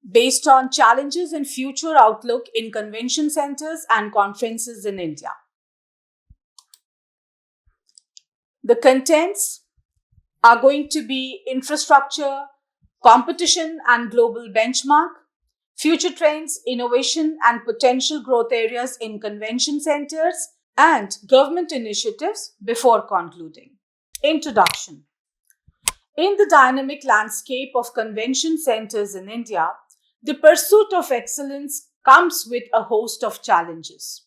based on challenges and future outlook in convention centers and conferences in India. The contents are going to be infrastructure, competition and global benchmark, future trends, innovation and potential growth areas in convention centers, and government initiatives before concluding. Introduction. In the dynamic landscape of convention centers in India, the pursuit of excellence comes with a host of challenges.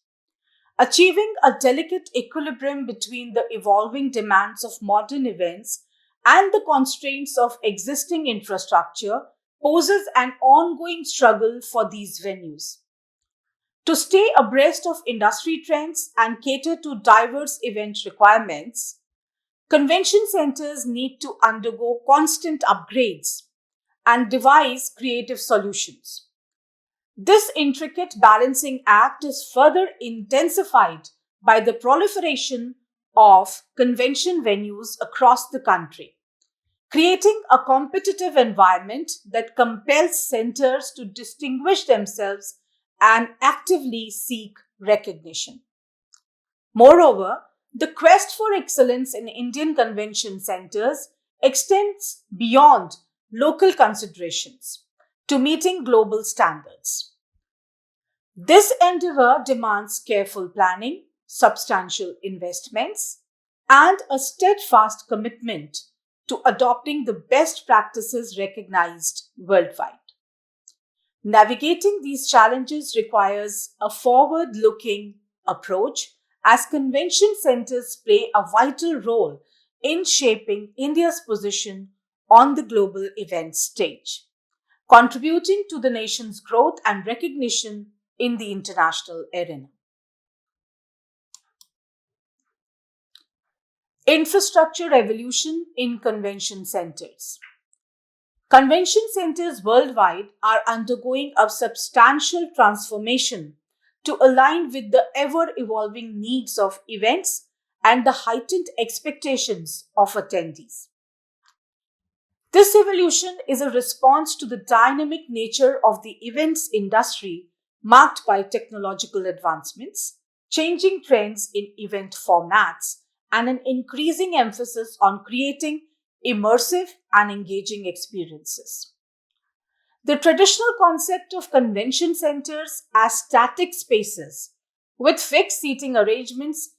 Achieving a delicate equilibrium between the evolving demands of modern events and the constraints of existing infrastructure poses an ongoing struggle for these venues. To stay abreast of industry trends and cater to diverse event requirements, convention centers need to undergo constant upgrades and devise creative solutions. This intricate balancing act is further intensified by the proliferation of convention venues across the country, creating a competitive environment that compels centers to distinguish themselves and actively seek recognition. Moreover, the quest for excellence in Indian convention centers extends beyond local considerations to meeting global standards. This endeavor demands careful planning, substantial investments, and a steadfast commitment to adopting the best practices recognized worldwide. Navigating these challenges requires a forward looking approach as convention centers play a vital role in shaping India's position on the global event stage, contributing to the nation's growth and recognition in the international arena. Infrastructure evolution in convention centers. Convention centers worldwide are undergoing a substantial transformation to align with the ever-evolving needs of events and the heightened expectations of attendees. This evolution is a response to the dynamic nature of the events industry marked by technological advancements, changing trends in event formats, and an increasing emphasis on creating immersive and engaging experiences. The traditional concept of convention centers as static spaces with fixed seating arrangements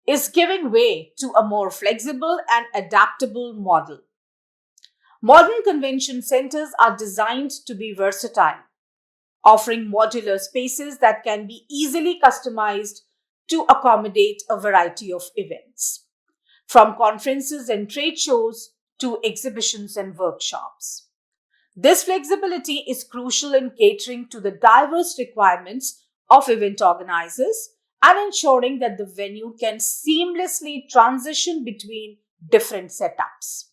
is giving way to a more flexible and adaptable model. Modern convention centers are designed to be versatile, offering modular spaces that can be easily customized to accommodate a variety of events, from conferences and trade shows to exhibitions and workshops. This flexibility is crucial in catering to the diverse requirements of event organizers and ensuring that the venue can seamlessly transition between different setups.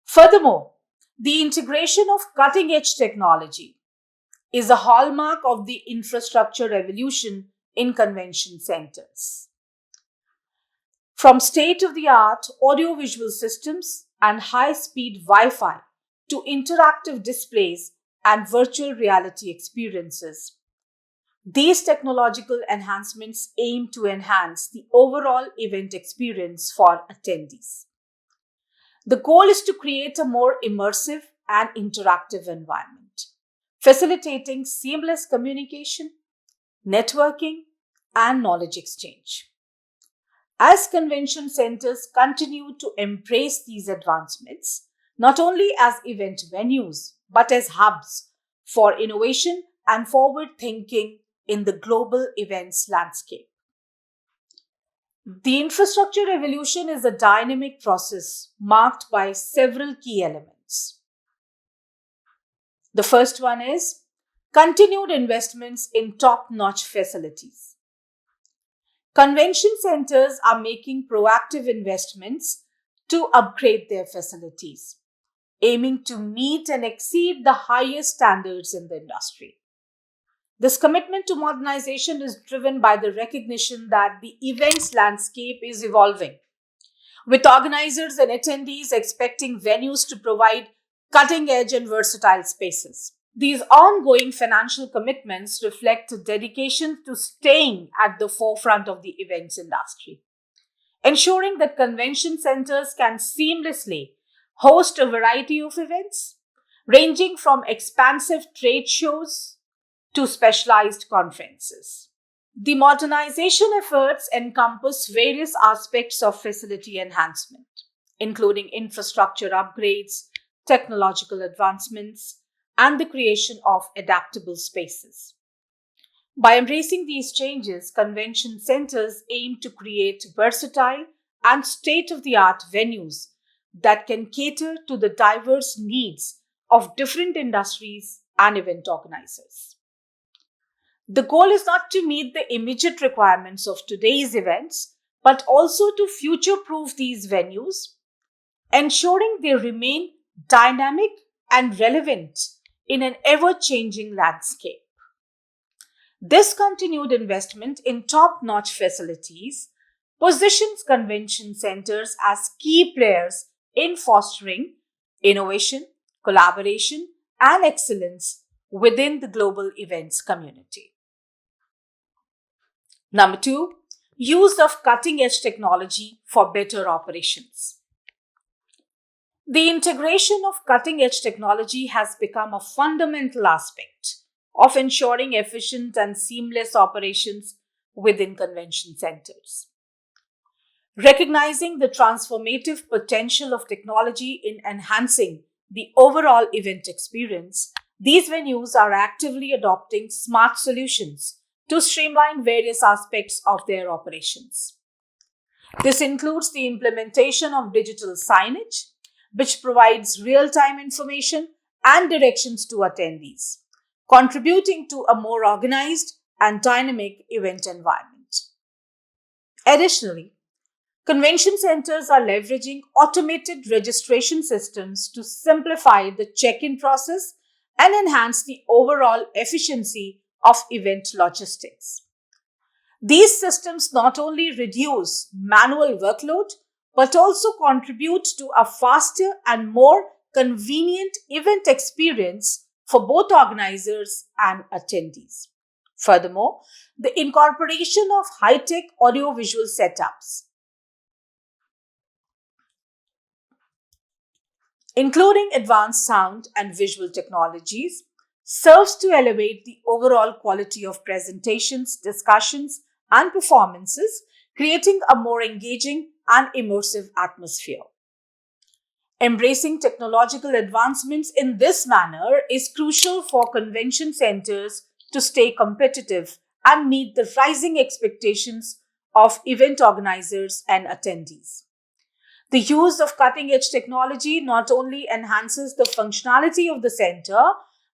Furthermore, the integration of cutting edge technology is a hallmark of the infrastructure revolution in convention centers. From state of the art audiovisual systems and high speed Wi Fi to interactive displays and virtual reality experiences, these technological enhancements aim to enhance the overall event experience for attendees. The goal is to create a more immersive and interactive environment, facilitating seamless communication, networking, and knowledge exchange. As convention centers continue to embrace these advancements, not only as event venues, but as hubs for innovation and forward thinking in the global events landscape. The infrastructure evolution is a dynamic process marked by several key elements. The first one is continued investments in top-notch facilities. Convention centers are making proactive investments to upgrade their facilities, aiming to meet and exceed the highest standards in the industry. This commitment to modernization is driven by the recognition that the events landscape is evolving, with organizers and attendees expecting venues to provide cutting edge and versatile spaces. These ongoing financial commitments reflect a dedication to staying at the forefront of the events industry, ensuring that convention centers can seamlessly host a variety of events, ranging from expansive trade shows to specialized conferences. The modernization efforts encompass various aspects of facility enhancement, including infrastructure upgrades, technological advancements, and the creation of adaptable spaces. By embracing these changes, convention centers aim to create versatile and state of the art venues that can cater to the diverse needs of different industries and event organizers. The goal is not to meet the immediate requirements of today's events, but also to future proof these venues, ensuring they remain dynamic and relevant in an ever changing landscape. This continued investment in top notch facilities positions convention centers as key players in fostering innovation, collaboration, and excellence within the global events community. Number two, use of cutting edge technology for better operations. The integration of cutting edge technology has become a fundamental aspect of ensuring efficient and seamless operations within convention centers. Recognizing the transformative potential of technology in enhancing the overall event experience, these venues are actively adopting smart solutions to streamline various aspects of their operations. This includes the implementation of digital signage, which provides real time information and directions to attendees, contributing to a more organized and dynamic event environment. Additionally, convention centers are leveraging automated registration systems to simplify the check in process and enhance the overall efficiency of event logistics. These systems not only reduce manual workload but also contribute to a faster and more convenient event experience for both organizers and attendees. Furthermore, the incorporation of high tech audiovisual setups, including advanced sound and visual technologies, serves to elevate the overall quality of presentations, discussions, and performances, creating a more engaging and immersive atmosphere. Embracing technological advancements in this manner is crucial for convention centers to stay competitive and meet the rising expectations of event organizers and attendees. The use of cutting edge technology not only enhances the functionality of the center,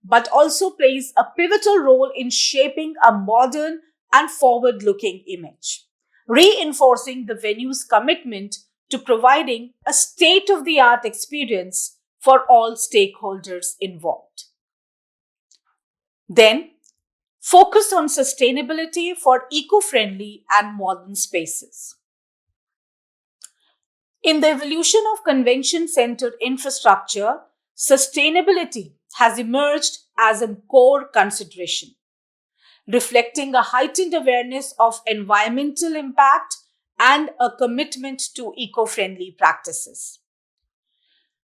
but also plays a pivotal role in shaping a modern and forward looking image, reinforcing the venue's commitment to providing a state of the art experience for all stakeholders involved. Then, focus on sustainability for eco friendly and modern spaces. In the evolution of convention centered infrastructure, sustainability has emerged as a core consideration, reflecting a heightened awareness of environmental impact and a commitment to eco friendly practices.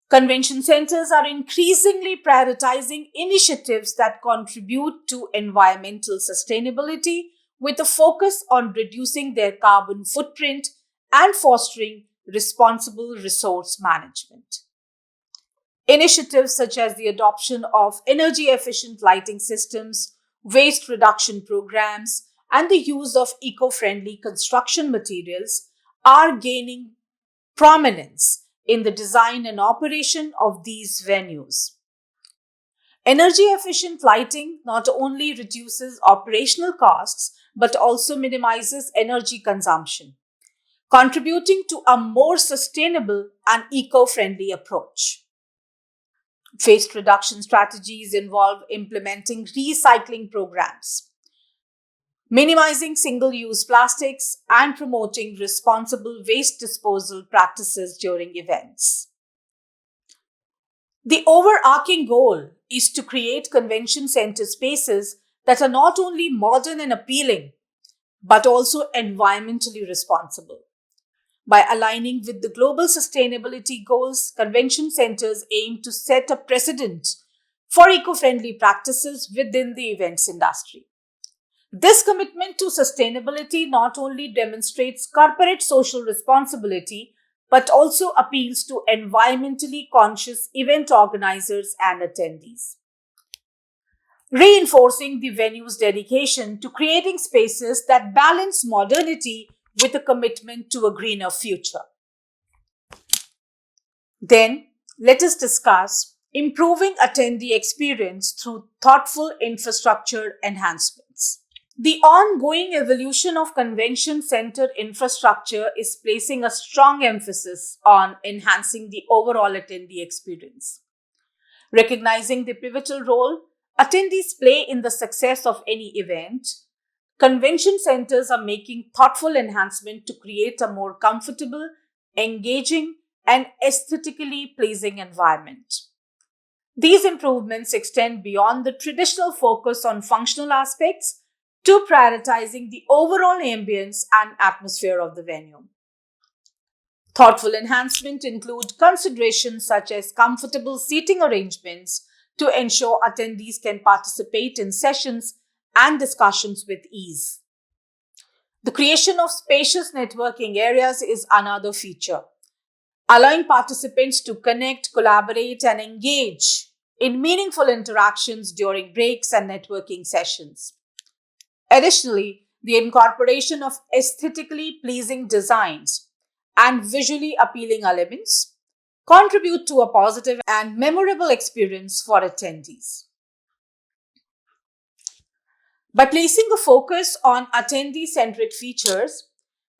Convention centers are increasingly prioritizing initiatives that contribute to environmental sustainability with a focus on reducing their carbon footprint and fostering responsible resource management. Initiatives such as the adoption of energy efficient lighting systems, waste reduction programs, and the use of eco friendly construction materials are gaining prominence in the design and operation of these venues. Energy efficient lighting not only reduces operational costs but also minimizes energy consumption, contributing to a more sustainable and eco friendly approach. Waste reduction strategies involve implementing recycling programs, minimizing single use plastics, and promoting responsible waste disposal practices during events. The overarching goal is to create convention center spaces that are not only modern and appealing, but also environmentally responsible. By aligning with the global sustainability goals, convention centers aim to set a precedent for eco-friendly practices within the events industry. This commitment to sustainability not only demonstrates corporate social responsibility, but also appeals to environmentally conscious event organizers and attendees, reinforcing the venue's dedication to creating spaces that balance modernity with a commitment to a greener future. Then, let us discuss improving attendee experience through thoughtful infrastructure enhancements. The ongoing evolution of convention center infrastructure is placing a strong emphasis on enhancing the overall attendee experience. Recognizing the pivotal role attendees play in the success of any event, convention centers are making thoughtful enhancement to create a more comfortable, engaging, and aesthetically pleasing environment. These improvements extend beyond the traditional focus on functional aspects to prioritizing the overall ambience and atmosphere of the venue. Thoughtful enhancement include considerations such as comfortable seating arrangements to ensure attendees can participate in sessions and discussions with ease. The creation of spacious networking areas is another feature, allowing participants to connect, collaborate, and engage in meaningful interactions during breaks and networking sessions. Additionally, the incorporation of aesthetically pleasing designs and visually appealing elements contribute to a positive and memorable experience for attendees. By placing a focus on attendee-centric features,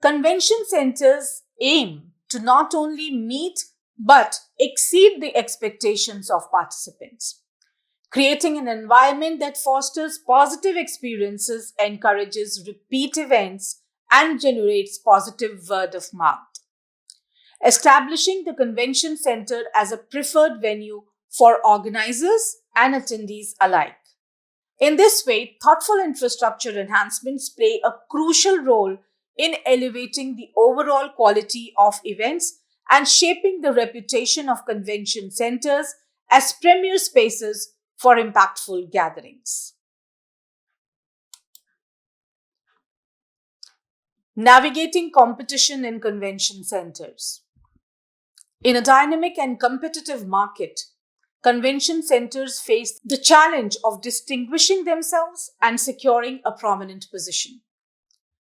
convention centers aim to not only meet but exceed the expectations of participants. Creating an environment that fosters positive experiences, encourages repeat events, and generates positive word of mouth. Establishing the convention center as a preferred venue for organizers and attendees alike. In this way, thoughtful infrastructure enhancements play a crucial role in elevating the overall quality of events and shaping the reputation of convention centers as premier spaces for impactful gatherings. Navigating competition in convention centers. In a dynamic and competitive market, convention centers face the challenge of distinguishing themselves and securing a prominent position.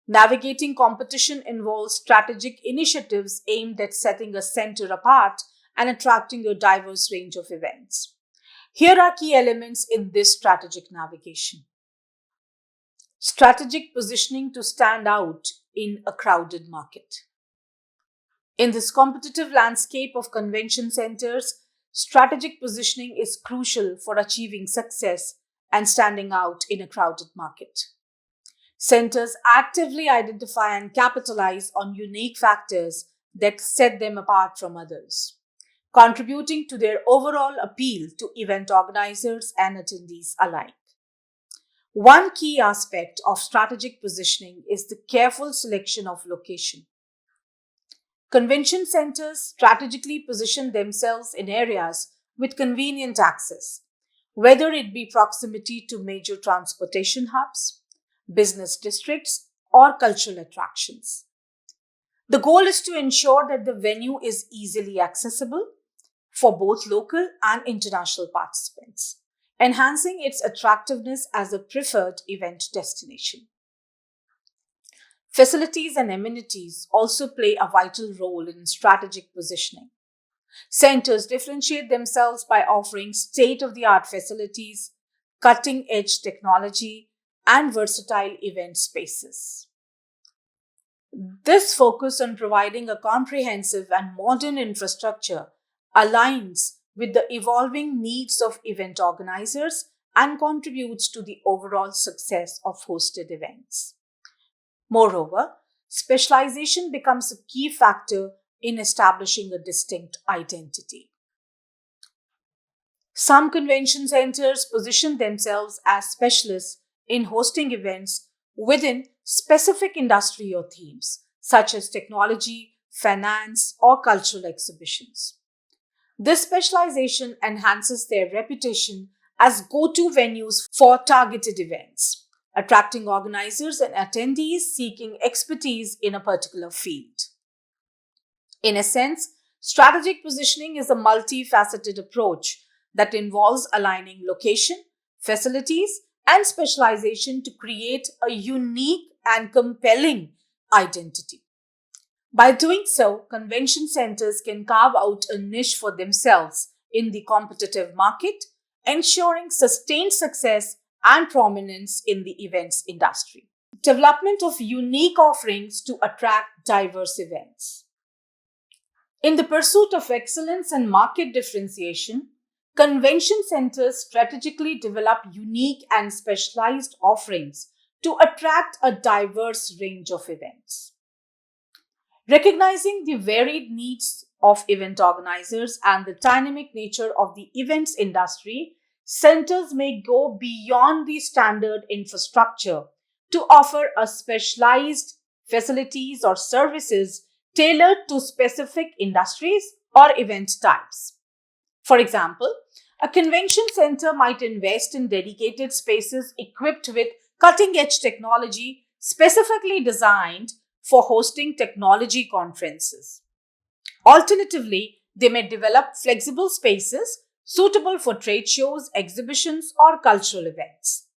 Navigating competition involves strategic initiatives aimed at setting a center apart and attracting a diverse range of events. Here are key elements in this strategic navigation. Strategic positioning to stand out in a crowded market. In this competitive landscape of convention centers, strategic positioning is crucial for achieving success and standing out in a crowded market. Centers actively identify and capitalize on unique factors that set them apart from others, contributing to their overall appeal to event organizers and attendees alike. One key aspect of strategic positioning is the careful selection of location. Convention centers strategically position themselves in areas with convenient access, whether it be proximity to major transportation hubs, business districts, or cultural attractions. The goal is to ensure that the venue is easily accessible for both local and international participants, enhancing its attractiveness as a preferred event destination. Facilities and amenities also play a vital role in strategic positioning. Centers differentiate themselves by offering state-of-the-art facilities, cutting-edge technology, and versatile event spaces. This focus on providing a comprehensive and modern infrastructure aligns with the evolving needs of event organizers and contributes to the overall success of hosted events. Moreover, specialization becomes a key factor in establishing a distinct identity. Some convention centers position themselves as specialists in hosting events within specific industry or themes, such as technology, finance, or cultural exhibitions. This specialization enhances their reputation as go to venues for targeted events, attracting organizers and attendees seeking expertise in a particular field. In a sense, strategic positioning is a multifaceted approach that involves aligning location, facilities, and specialization to create a unique and compelling identity. By doing so, convention centers can carve out a niche for themselves in the competitive market, ensuring sustained success and prominence in the events industry. Development of unique offerings to attract diverse events. In the pursuit of excellence and market differentiation, convention centers strategically develop unique and specialized offerings to attract a diverse range of events. Recognizing the varied needs of event organizers and the dynamic nature of the events industry, centers may go beyond the standard infrastructure to offer a specialized facilities or services tailored to specific industries or event types. For example, a convention center might invest in dedicated spaces equipped with cutting edge technology specifically designed for hosting technology conferences. Alternatively, they may develop flexible spaces suitable for trade shows, exhibitions, or cultural events.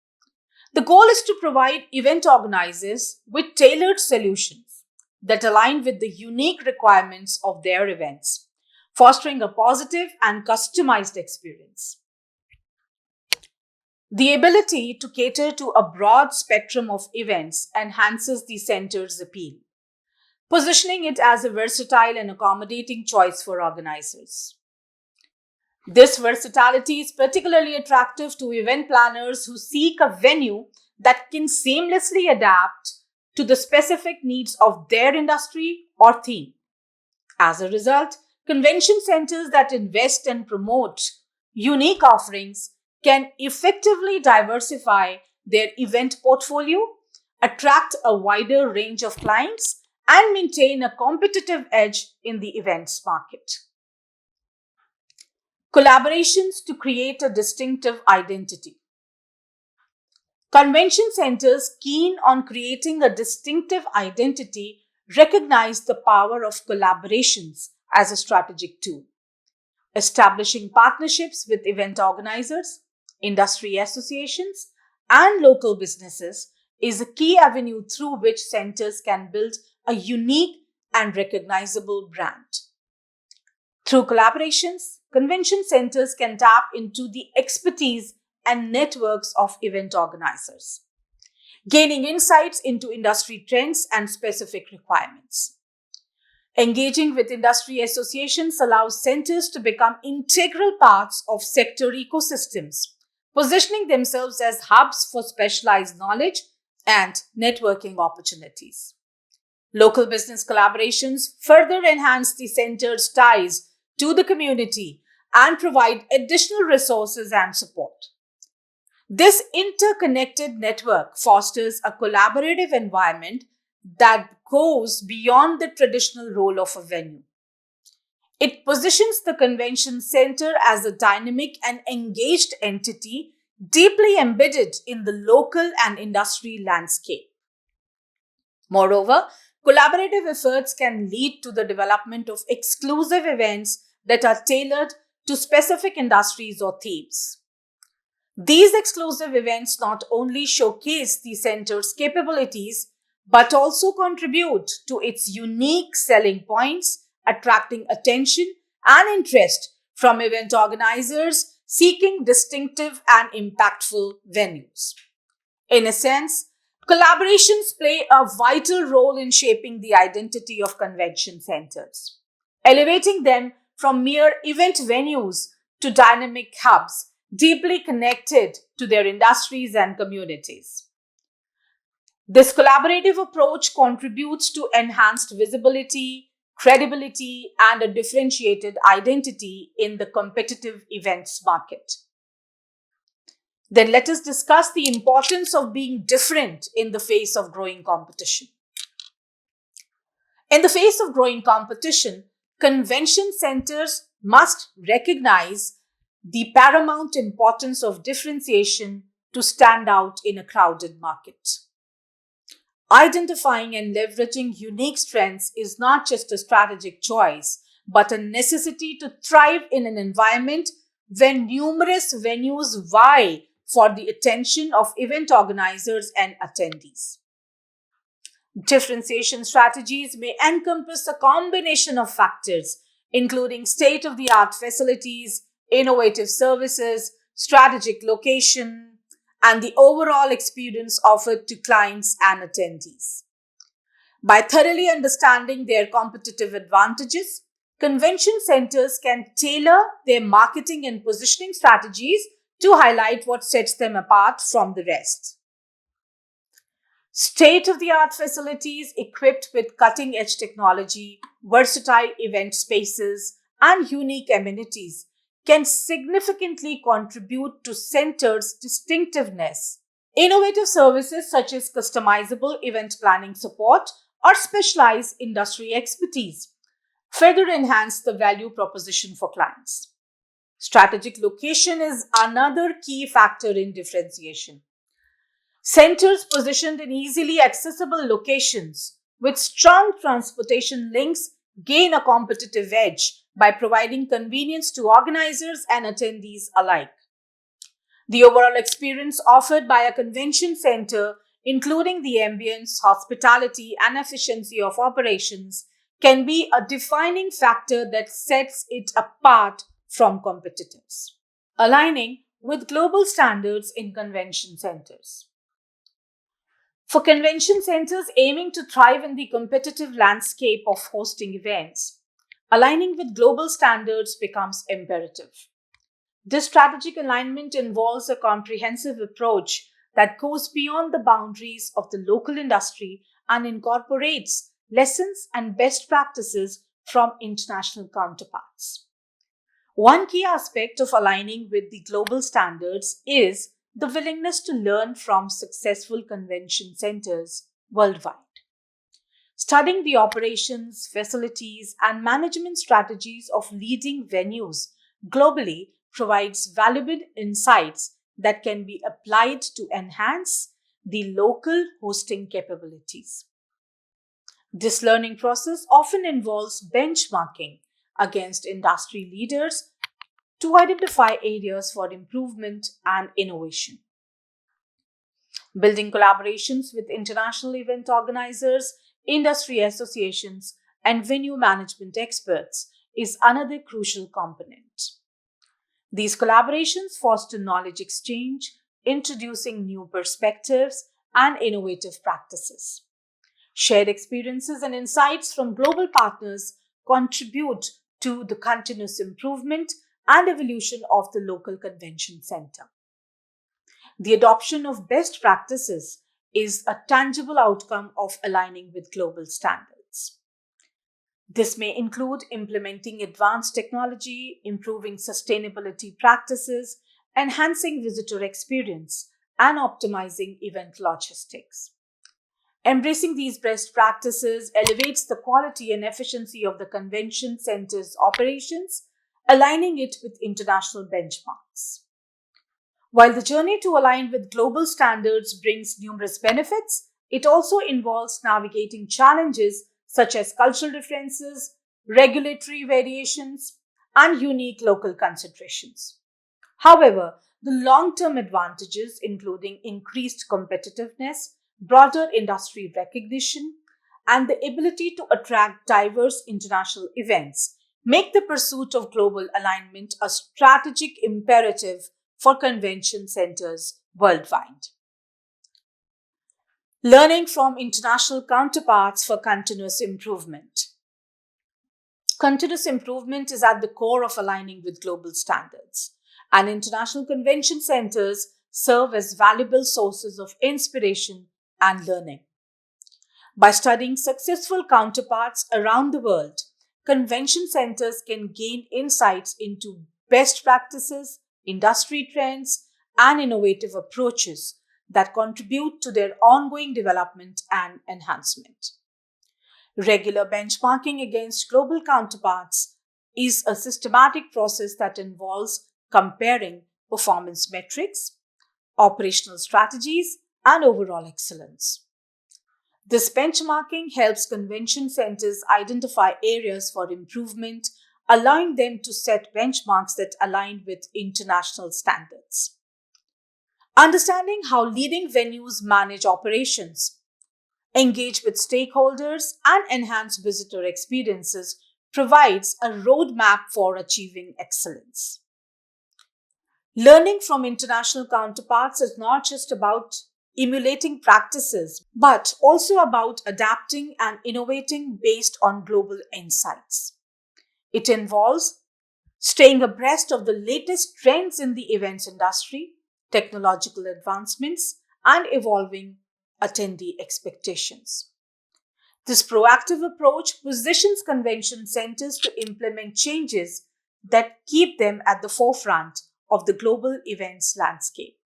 The goal is to provide event organizers with tailored solutions that align with the unique requirements of their events, fostering a positive and customized experience. The ability to cater to a broad spectrum of events enhances the center's appeal, positioning it as a versatile and accommodating choice for organizers. This versatility is particularly attractive to event planners who seek a venue that can seamlessly adapt to the specific needs of their industry or theme. As a result, convention centers that invest and promote unique offerings can effectively diversify their event portfolio, attract a wider range of clients, and maintain a competitive edge in the events market. Collaborations to create a distinctive identity. Convention centers keen on creating a distinctive identity recognize the power of collaborations as a strategic tool. Establishing partnerships with event organizers, industry associations, and local businesses is a key avenue through which centers can build a unique and recognizable brand. Through collaborations, convention centers can tap into the expertise and networks of event organizers, gaining insights into industry trends and specific requirements. Engaging with industry associations allows centers to become integral parts of sector ecosystems, positioning themselves as hubs for specialized knowledge and networking opportunities. Local business collaborations further enhance the center's ties to the community and provide additional resources and support. This interconnected network fosters a collaborative environment that goes beyond the traditional role of a venue. It positions the convention center as a dynamic and engaged entity deeply embedded in the local and industry landscape. Moreover, collaborative efforts can lead to the development of exclusive events that are tailored to specific industries or themes. These exclusive events not only showcase the center's capabilities, but also contribute to its unique selling points, attracting attention and interest from event organizers seeking distinctive and impactful venues. In a sense, collaborations play a vital role in shaping the identity of convention centers, elevating them from mere event venues to dynamic hubs deeply connected to their industries and communities. This collaborative approach contributes to enhanced visibility, credibility, and a differentiated identity in the competitive events market. Then let us discuss the importance of being different in the face of growing competition. In the face of growing competition, convention centers must recognize the paramount importance of differentiation to stand out in a crowded market. Identifying and leveraging unique strengths is not just a strategic choice, but a necessity to thrive in an environment where numerous venues vie for the attention of event organizers and attendees. Differentiation strategies may encompass a combination of factors, including state of the art facilities, innovative services, strategic location, and the overall experience offered to clients and attendees. By thoroughly understanding their competitive advantages, convention centers can tailor their marketing and positioning strategies to highlight what sets them apart from the rest. State-of-the-art facilities equipped with cutting-edge technology, versatile event spaces, and unique amenities can significantly contribute to centers' distinctiveness. Innovative services such as customizable event planning support or specialized industry expertise further enhance the value proposition for clients. Strategic location is another key factor in differentiation. Centers positioned in easily accessible locations with strong transportation links gain a competitive edge by providing convenience to organizers and attendees alike. The overall experience offered by a convention center, including the ambience, hospitality, and efficiency of operations, can be a defining factor that sets it apart from competitors. Aligning with global standards in convention centers. For convention centers aiming to thrive in the competitive landscape of hosting events, aligning with global standards becomes imperative. This strategic alignment involves a comprehensive approach that goes beyond the boundaries of the local industry and incorporates lessons and best practices from international counterparts. One key aspect of aligning with the global standards is the willingness to learn from successful convention centers worldwide. Studying the operations, facilities, and management strategies of leading venues globally provides valuable insights that can be applied to enhance the local hosting capabilities. This learning process often involves benchmarking against industry leaders to identify areas for improvement and innovation. Building collaborations with international event organizers, industry associations, and venue management experts is another crucial component. These collaborations foster knowledge exchange, introducing new perspectives and innovative practices. Shared experiences and insights from global partners contribute to the continuous improvement and evolution of the local convention center. The adoption of best practices is a tangible outcome of aligning with global standards. This may include implementing advanced technology, improving sustainability practices, enhancing visitor experience, and optimizing event logistics. Embracing these best practices elevates the quality and efficiency of the convention center's operations, aligning it with international benchmarks. While the journey to align with global standards brings numerous benefits, it also involves navigating challenges such as cultural differences, regulatory variations, and unique local considerations. However, the long-term advantages, including increased competitiveness, broader industry recognition, and the ability to attract diverse international events, make the pursuit of global alignment a strategic imperative for convention centers worldwide. Learning from international counterparts for continuous improvement. Continuous improvement is at the core of aligning with global standards, and international convention centers serve as valuable sources of inspiration and learning. By studying successful counterparts around the world, convention centers can gain insights into best practices, industry trends, and innovative approaches that contribute to their ongoing development and enhancement. Regular benchmarking against global counterparts is a systematic process that involves comparing performance metrics, operational strategies, and overall excellence. This benchmarking helps convention centers identify areas for improvement, allowing them to set benchmarks that align with international standards. Understanding how leading venues manage operations, engage with stakeholders, and enhance visitor experiences provides a roadmap for achieving excellence. Learning from international counterparts is not just about emulating practices, but also about adapting and innovating based on global insights. It involves staying abreast of the latest trends in the events industry, technological advancements, and evolving attendee expectations. This proactive approach positions convention centers to implement changes that keep them at the forefront of the global events landscape.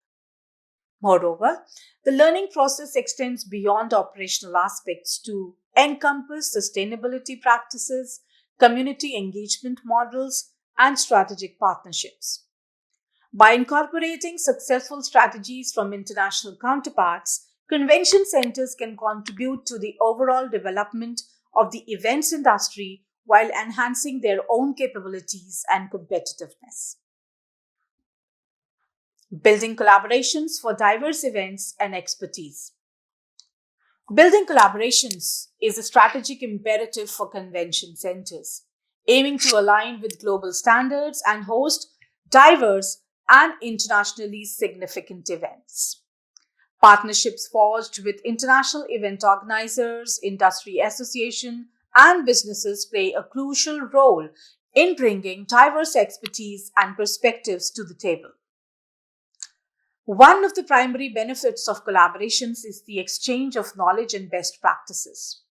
Moreover, the learning process extends beyond operational aspects to encompass sustainability practices, community engagement models, and strategic partnerships. By incorporating successful strategies from international counterparts, convention centers can contribute to the overall development of the events industry while enhancing their own capabilities and competitiveness. Building collaborations for diverse events and expertise. Building collaborations is a strategic imperative for convention centers, aiming to align with global standards and host diverse and internationally significant events. Partnerships forged with international event organizers, industry associations, and businesses play a crucial role in bringing diverse expertise and perspectives to the table. One of the primary benefits of collaborations is the exchange of knowledge and best practices.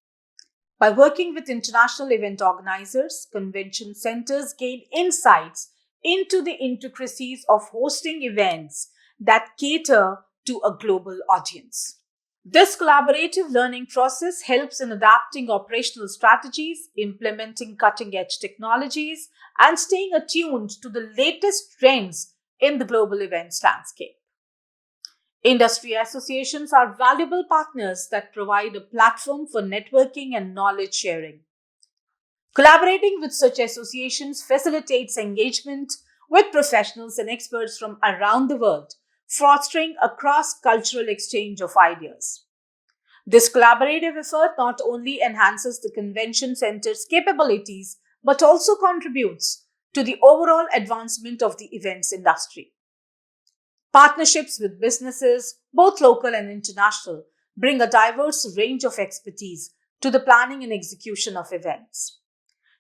By working with international event organizers, convention centers gain insights into the intricacies of hosting events that cater to a global audience. This collaborative learning process helps in adapting operational strategies, implementing cutting edge technologies, and staying attuned to the latest trends in the global events landscape. Industry associations are valuable partners that provide a platform for networking and knowledge sharing. Collaborating with such associations facilitates engagement with professionals and experts from around the world, fostering a cross-cultural exchange of ideas. This collaborative effort not only enhances the convention center's capabilities, but also contributes to the overall advancement of the events industry. Partnerships with businesses, both local and international, bring a diverse range of expertise to the planning and execution of events.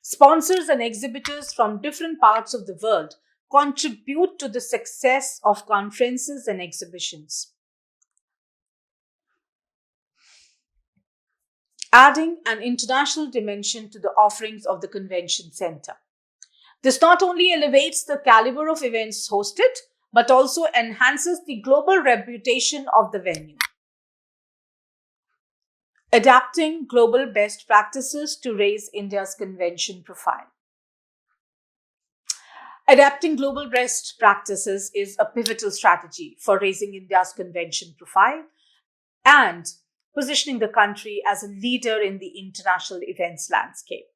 Sponsors and exhibitors from different parts of the world contribute to the success of conferences and exhibitions, adding an international dimension to the offerings of the convention center. This not only elevates the caliber of events hosted, but also enhances the global reputation of the venue. Adapting global best practices to raise India's convention profile. Adapting global best practices is a pivotal strategy for raising India's convention profile and positioning the country as a leader in the international events landscape.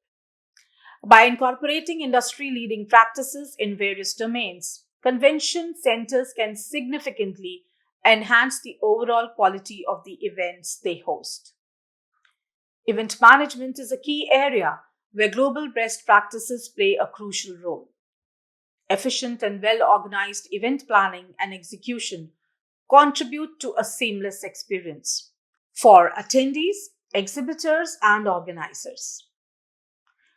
By incorporating industry leading practices in various domains, convention centers can significantly enhance the overall quality of the events they host. Event management is a key area where global best practices play a crucial role. Efficient and well-organized event planning and execution contribute to a seamless experience for attendees, exhibitors, and organizers.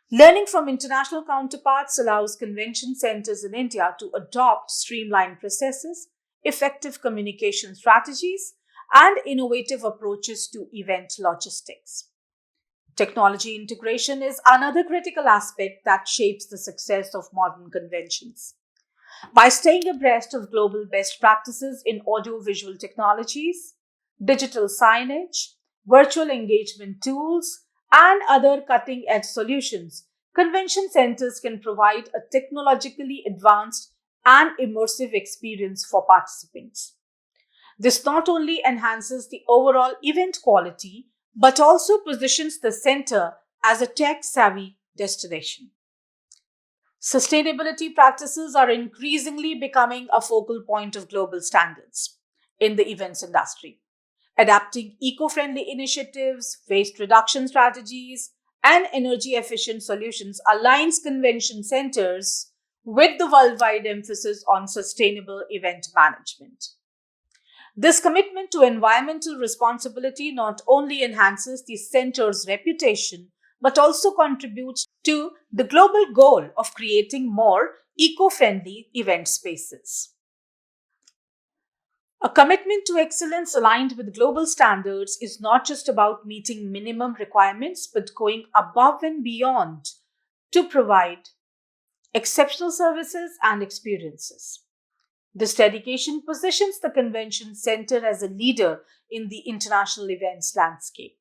Learning from international counterparts allows convention centers in India to adopt streamlined processes, effective communication strategies, and innovative approaches to event logistics. Technology integration is another critical aspect that shapes the success of modern conventions. By staying abreast of global best practices in audiovisual technologies, digital signage, virtual engagement tools, and other cutting edge solutions, convention centers can provide a technologically advanced and immersive experience for participants. This not only enhances the overall event quality, but also positions the center as a tech savvy destination. Sustainability practices are increasingly becoming a focal point of global standards in the events industry. Adapting eco friendly initiatives, waste reduction strategies, and energy efficient solutions aligns convention centers with the worldwide emphasis on sustainable event management. This commitment to environmental responsibility not only enhances the center's reputation but also contributes to the global goal of creating more eco friendly event spaces. A commitment to excellence aligned with global standards is not just about meeting minimum requirements but going above and beyond to provide exceptional services and experiences. This dedication positions the convention center as a leader in the international events landscape,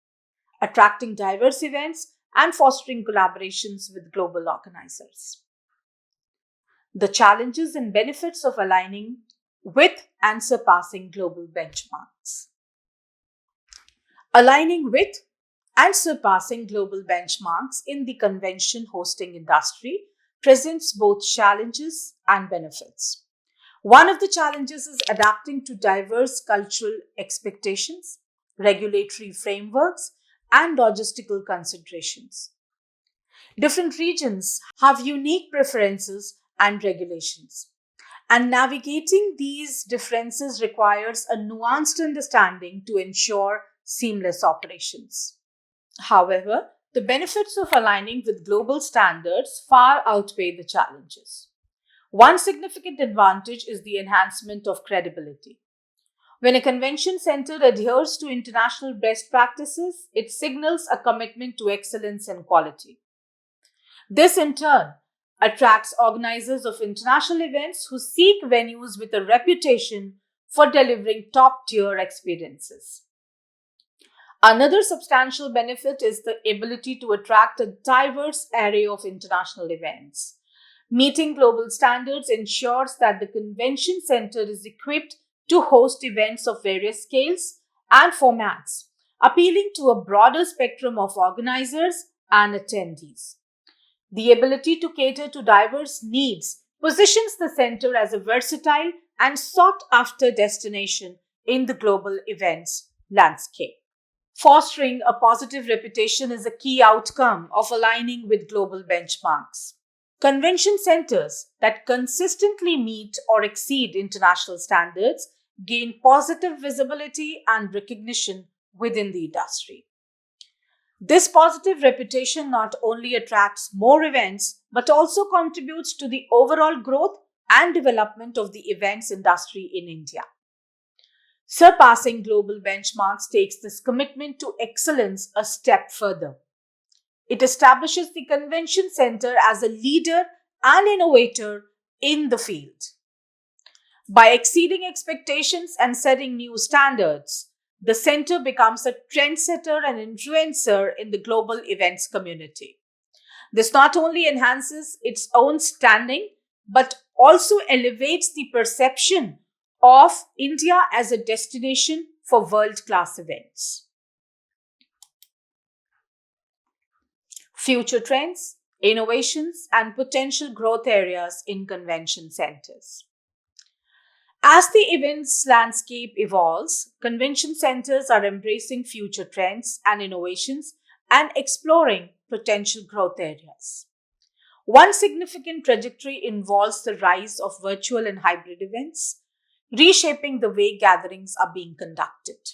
attracting diverse events and fostering collaborations with global organizers. The challenges and benefits of aligning with and surpassing global benchmarks. Aligning with and surpassing global benchmarks in the convention hosting industry presents both challenges and benefits. One of the challenges is adapting to diverse cultural expectations, regulatory frameworks, and logistical considerations. Different regions have unique preferences and regulations, and navigating these differences requires a nuanced understanding to ensure seamless operations. However, the benefits of aligning with global standards far outweigh the challenges. One significant advantage is the enhancement of credibility. When a convention center adheres to international best practices, it signals a commitment to excellence and quality. This, in turn, attracts organizers of international events who seek venues with a reputation for delivering top tier experiences. Another substantial benefit is the ability to attract a diverse array of international events. Meeting global standards ensures that the convention center is equipped to host events of various scales and formats, appealing to a broader spectrum of organizers and attendees. The ability to cater to diverse needs positions the center as a versatile and sought after destination in the global events landscape. Fostering a positive reputation is a key outcome of aligning with global benchmarks. Convention centers that consistently meet or exceed international standards gain positive visibility and recognition within the industry. This positive reputation not only attracts more events but also contributes to the overall growth and development of the events industry in India. Surpassing global benchmarks takes this commitment to excellence a step further. It establishes the convention center as a leader and innovator in the field. By exceeding expectations and setting new standards, the center becomes a trendsetter and influencer in the global events community. This not only enhances its own standing, but also elevates the perception of India as a destination for world class events. Future trends, innovations, and potential growth areas in convention centers. As the events landscape evolves, convention centers are embracing future trends and innovations and exploring potential growth areas. One significant trajectory involves the rise of virtual and hybrid events, reshaping the way gatherings are being conducted.